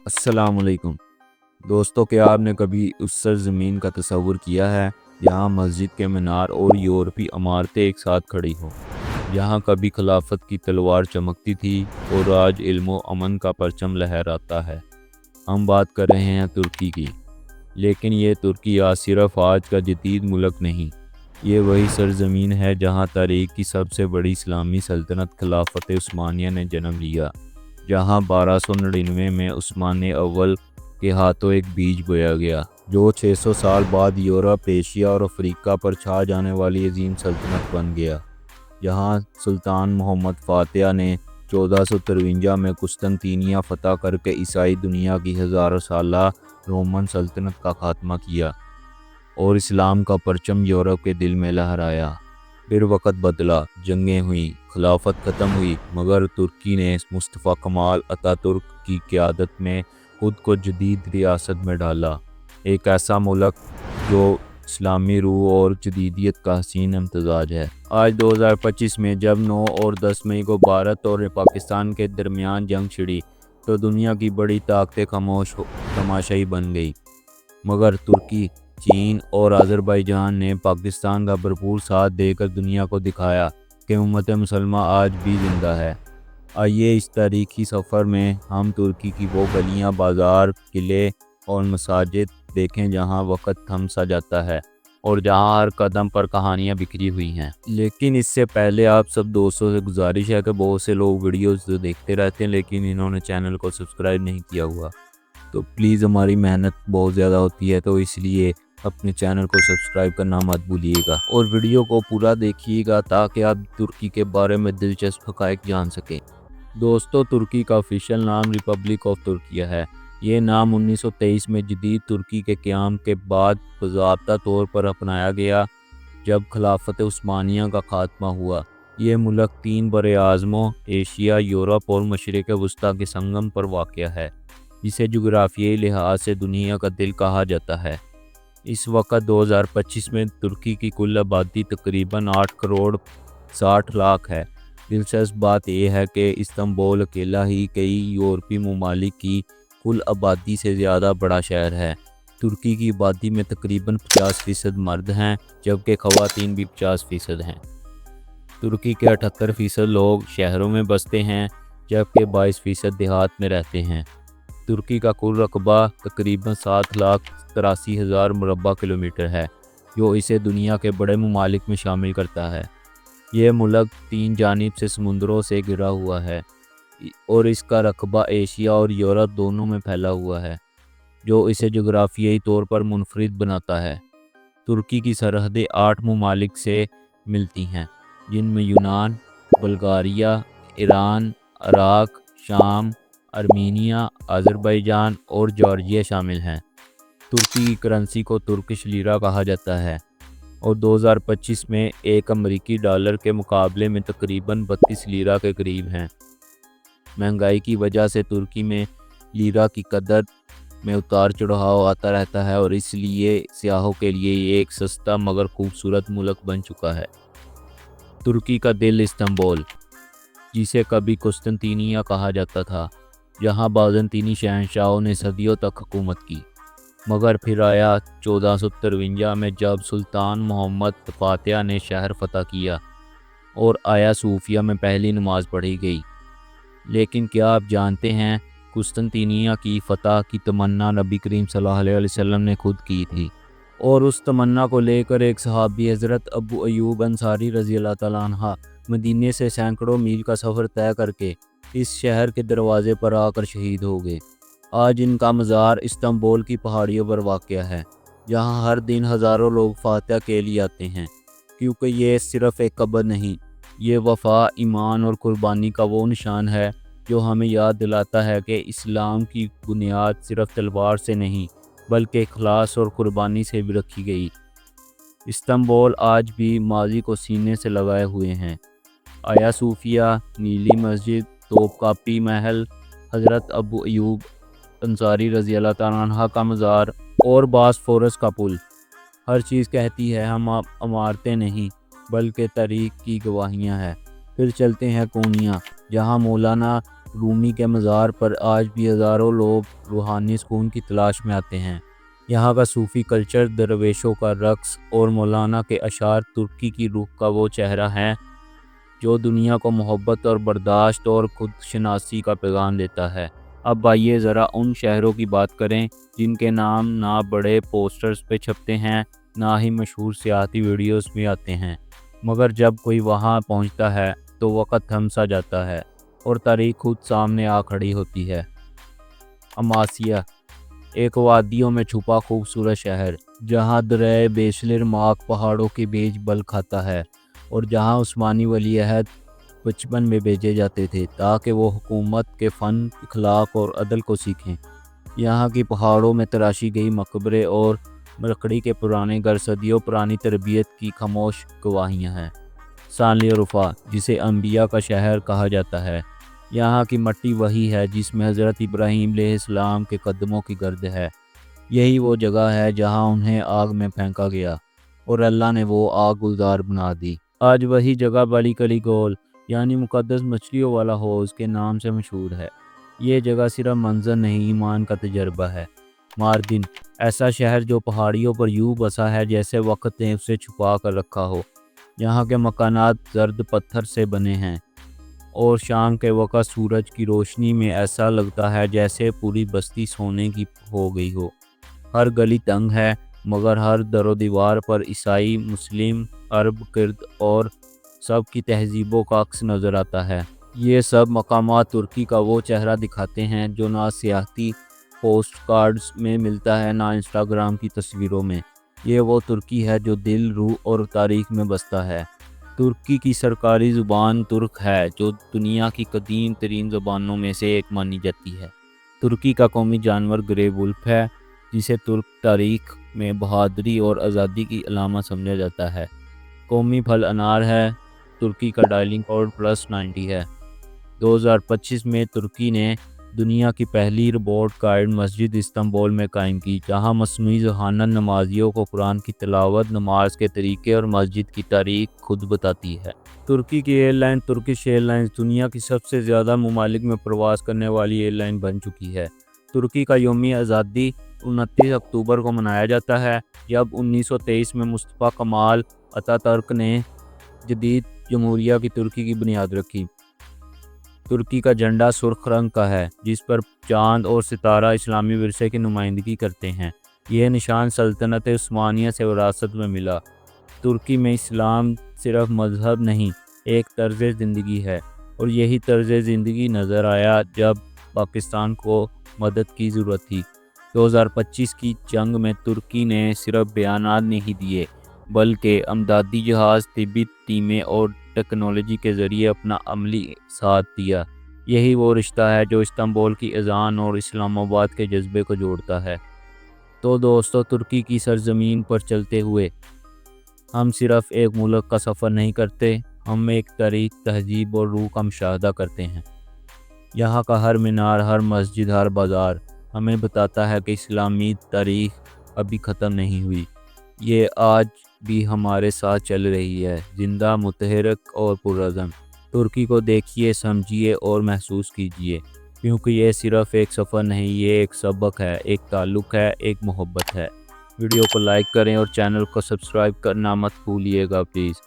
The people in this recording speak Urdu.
السلام علیکم دوستو، کیا آپ نے کبھی اس سرزمین کا تصور کیا ہے جہاں مسجد کے مینار اور یورپی عمارتیں ایک ساتھ کھڑی ہوں؟ جہاں کبھی خلافت کی تلوار چمکتی تھی اور آج علم و امن کا پرچم لہراتا ہے۔ ہم بات کر رہے ہیں ترکی کی، لیکن یہ ترکی آج صرف آج کا جدید ملک نہیں، یہ وہی سرزمین ہے جہاں تاریخ کی سب سے بڑی اسلامی سلطنت خلافت عثمانیہ نے جنم لیا، جہاں 1299 میں عثمان اول کے ہاتھوں ایک بیج بویا گیا جو 600 سال بعد یورپ، ایشیا اور افریقہ پر چھا جانے والی عظیم سلطنت بن گیا، جہاں سلطان محمد فاتح نے 1453 میں قسطنطنیہ فتح کر کے عیسائی دنیا کی ہزاروں سالہ رومن سلطنت کا خاتمہ کیا اور اسلام کا پرچم یورپ کے دل میں لہرایا۔ پھر وقت بدلا، جنگیں ہوئیں، خلافت ختم ہوئی، مگر ترکی نے مصطفیٰ کمال اتاتürk کی قیادت میں خود کو جدید ریاست میں ڈالا، ایک ایسا ملک جو اسلامی روح اور جدیدیت کا حسین امتزاج ہے۔ آج 2025 میں جب 9 اور 10 مئی کو بھارت اور پاکستان کے درمیان جنگ چھڑی تو دنیا کی بڑی طاقتیں خاموش تماشائی بن گئی، مگر ترکی، چین اور آذربائیجان نے پاکستان کا بھرپور ساتھ دے کر دنیا کو دکھایا کہ امت مسلمہ آج بھی زندہ ہے۔ آئیے اس تاریخی سفر میں ہم ترکی کی وہ گلیاں، بازار، قلعے اور مساجد دیکھیں جہاں وقت تھم سا جاتا ہے اور جہاں ہر قدم پر کہانیاں بکھری ہوئی ہیں۔ لیکن اس سے پہلے آپ سب دوستوں سے گزارش ہے کہ بہت سے لوگ ویڈیوز دیکھتے رہتے ہیں لیکن انہوں نے چینل کو سبسکرائب نہیں کیا ہوا، تو پلیز، ہماری محنت بہت زیادہ ہوتی ہے تو اس لیے اپنے چینل کو سبسکرائب کرنا مت بھولیے گا اور ویڈیو کو پورا دیکھیے گا تاکہ آپ ترکی کے بارے میں دلچسپ حقائق جان سکیں۔ دوستو، ترکی کا آفیشیل نام ریپبلک آف ترکیہ ہے۔ یہ نام 1923 میں جدید ترکی کے قیام کے بعد باضابطہ طور پر اپنایا گیا جب خلافت عثمانیہ کا خاتمہ ہوا۔ یہ ملک 3 براعظموں ایشیا، یورپ اور مشرق وسطیٰ کے سنگم پر واقع ہے، جسے جغرافیائی لحاظ سے دنیا کا دل کہا جاتا ہے۔ اس وقت 2025 میں ترکی کی کل آبادی تقریباً 8 کروڑ 60 لاکھ ہے۔ دلچسپ بات یہ ہے کہ استنبول اکیلا ہی کئی یورپی ممالک کی کل آبادی سے زیادہ بڑا شہر ہے۔ ترکی کی آبادی میں تقریباً 50% مرد ہیں جبکہ خواتین بھی 50% ہیں۔ ترکی کے 78% لوگ شہروں میں بستے ہیں جبکہ 22% دیہات میں رہتے ہیں۔ ترکی کا کل رقبہ تقریباً 7,83,000 مربع کلومیٹر ہے، جو اسے دنیا کے بڑے ممالک میں شامل کرتا ہے۔ یہ ملک 3 جانب سے سمندروں سے گھرا ہوا ہے اور اس کا رقبہ ایشیا اور یورپ دونوں میں پھیلا ہوا ہے، جو اسے جغرافیائی طور پر منفرد بناتا ہے۔ ترکی کی سرحدیں 8 ممالک سے ملتی ہیں، جن میں یونان، بلغاریہ، ایران، عراق، شام، ارمینیا، آذربائیجان اور جارجیا شامل ہیں۔ ترکی کی کرنسی کو ترکش لیرہ کہا جاتا ہے اور 2025 میں ایک امریکی ڈالر کے مقابلے میں تقریباً 32 لیرہ کے قریب ہیں۔ مہنگائی کی وجہ سے ترکی میں لیرہ کی قدر میں اتار چڑھاؤ آتا رہتا ہے اور اس لیے سیاحوں کے لیے یہ ایک سستا مگر خوبصورت ملک بن چکا ہے۔ ترکی کا دل استنبول، جسے کبھی قسطنطنیہ کہا جاتا تھا، جہاں بازنطینی شہنشاہوں نے صدیوں تک حکومت کی، مگر پھر آیا 1453 میں جب سلطان محمد فاتح نے شہر فتح کیا اور آیا صوفیہ میں پہلی نماز پڑھی گئی۔ لیکن کیا آپ جانتے ہیں، قسطنطنیہ کی فتح کی تمنا نبی کریم صلی اللہ علیہ وسلم نے خود کی تھی، اور اس تمنا کو لے کر ایک صحابی حضرت ابو ایوب انصاری رضی اللہ تعالیٰ عنہ مدینے سے سینکڑوں میل کا سفر طے کر کے اس شہر کے دروازے پر آ کر شہید ہو گئے۔ آج ان کا مزار استنبول کی پہاڑیوں پر واقع ہے، جہاں ہر دن ہزاروں لوگ فاتح کے لیے آتے ہیں، کیونکہ یہ صرف ایک قبر نہیں، یہ وفا، ایمان اور قربانی کا وہ نشان ہے جو ہمیں یاد دلاتا ہے کہ اسلام کی بنیاد صرف تلوار سے نہیں بلکہ اخلاص اور قربانی سے بھی رکھی گئی۔ استنبول آج بھی ماضی کو سینے سے لگائے ہوئے ہیں۔ آیا صوفیہ، نیلی مسجد، توپکاپی محل، حضرت ابو ایوب انصاری رضی اللہ تعالیٰ عنہ کا مزار اور باسفورس کا پل، ہر چیز کہتی ہے ہم عمارتیں نہیں بلکہ تاریخ کی گواہیاں ہیں۔ پھر چلتے ہیں کونیا، جہاں مولانا رومی کے مزار پر آج بھی ہزاروں لوگ روحانی سکون کی تلاش میں آتے ہیں۔ یہاں کا صوفی کلچر، درویشوں کا رقص اور مولانا کے اشعار ترکی کی روح کا وہ چہرہ ہیں جو دنیا کو محبت اور برداشت اور خود شناسی کا پیغام دیتا ہے۔ اب آئیے ذرا ان شہروں کی بات کریں جن کے نام نہ بڑے پوسٹرز پہ چھپتے ہیں، نہ ہی مشہور سیاحتی ویڈیوز میں آتے ہیں، مگر جب کوئی وہاں پہنچتا ہے تو وقت تھم سا جاتا ہے اور تاریخ خود سامنے آ کھڑی ہوتی ہے۔ اماسیا، ایک وادیوں میں چھپا خوبصورت شہر، جہاں دریا بیشلر ماک پہاڑوں کے بیچ بل کھاتا ہے اور جہاں عثمانی ولی عہد 55 میں بھیجے جاتے تھے تاکہ وہ حکومت کے فن، اخلاق اور عدل کو سیکھیں۔ یہاں کی پہاڑوں میں تراشی گئی مقبرے اور لکڑی کے پرانے گھر صدیوں پرانی تربیت کی خاموش گواہیاں ہیں۔ سانلیوروفا، جسے انبیاء کا شہر کہا جاتا ہے، یہاں کی مٹی وہی ہے جس میں حضرت ابراہیم علیہ السلام کے قدموں کی گرد ہے۔ یہی وہ جگہ ہے جہاں انہیں آگ میں پھینکا گیا اور اللہ نے وہ آگ گلزار بنا دی۔ آج وہی جگہ بلی کلی گول، یعنی مقدس مچھلیوں والا حوض کے نام سے مشہور ہے۔ یہ جگہ صرف منظر نہیں، ایمان کا تجربہ ہے۔ ماردن، ایسا شہر جو پہاڑیوں پر یوں بسا ہے جیسے وقت نے اسے چھپا کر رکھا ہو۔ یہاں کے مکانات زرد پتھر سے بنے ہیں اور شام کے وقت سورج کی روشنی میں ایسا لگتا ہے جیسے پوری بستی سونے کی ہو گئی ہو۔ ہر گلی تنگ ہے، مگر ہر در و دیوار پر عیسائی، مسلم، عرب، کرد اور سب کی تہذیبوں کا عکس نظر آتا ہے۔ یہ سب مقامات ترکی کا وہ چہرہ دکھاتے ہیں جو نہ سیاحتی پوسٹ کارڈز میں ملتا ہے، نہ انسٹاگرام کی تصویروں میں۔ یہ وہ ترکی ہے جو دل، روح اور تاریخ میں بستا ہے۔ ترکی کی سرکاری زبان ترک ہے، جو دنیا کی قدیم ترین زبانوں میں سے ایک مانی جاتی ہے۔ ترکی کا قومی جانور گرے وولف ہے، جسے ترک تاریخ میں بہادری اور آزادی کی علامت سمجھا جاتا ہے۔ قومی پھل انار ہے۔ ترکی کا ڈائلنگ کوڈ +90 ہے۔ 2025 میں ترکی نے دنیا کی پہلی روبوٹ گائیڈ مسجد استنبول میں قائم کی، جہاں مصنوعی ذہانت نمازیوں کو قرآن کی تلاوت، نماز کے طریقے اور مسجد کی تاریخ خود بتاتی ہے۔ ترکی کی airline Turkish airlines دنیا کی سب سے زیادہ ممالک میں پرواز کرنے والی ایئر لائن بن چکی ہے۔ ترکی کا یوم آزادی 29 اکتوبر کو منایا جاتا ہے، جب 1923 میں مصطفیٰ کمال اتاتürk نے جدید جمہوریہ کی ترکی کی بنیاد رکھی۔ ترکی کا جھنڈا سرخ رنگ کا ہے، جس پر چاند اور ستارہ اسلامی ورثے کی نمائندگی کرتے ہیں۔ یہ نشان سلطنت عثمانیہ سے وراثت میں ملا۔ ترکی میں اسلام صرف مذہب نہیں، ایک طرز زندگی ہے، اور یہی طرز زندگی نظر آیا جب پاکستان کو مدد کی ضرورت تھی۔ 2025 کی جنگ میں ترکی نے صرف بیانات نہیں دیے، بلکہ امدادی جہاز، طبی ٹیمیں اور ٹیکنالوجی کے ذریعے اپنا عملی ساتھ دیا۔ یہی وہ رشتہ ہے جو استنبول کی اذان اور اسلام آباد کے جذبے کو جوڑتا ہے۔ تو دوستو، ترکی کی سرزمین پر چلتے ہوئے ہم صرف ایک ملک کا سفر نہیں کرتے، ہم ایک تاریخ، تہذیب اور روح کا مشاہدہ کرتے ہیں۔ یہاں کا ہر مینار، ہر مسجد، ہر بازار ہمیں بتاتا ہے کہ اسلامی تاریخ ابھی ختم نہیں ہوئی۔ یہ آج بھی ہمارے ساتھ چل رہی ہے، زندہ، متحرک اور پرعزم۔ ترکی کو دیکھیے، سمجھیے اور محسوس کیجیے، کیونکہ یہ صرف ایک سفر نہیں، یہ ایک سبق ہے، ایک تعلق ہے، ایک محبت ہے۔ ویڈیو کو لائک کریں اور چینل کو سبسکرائب کرنا مت بھولیے گا پلیز۔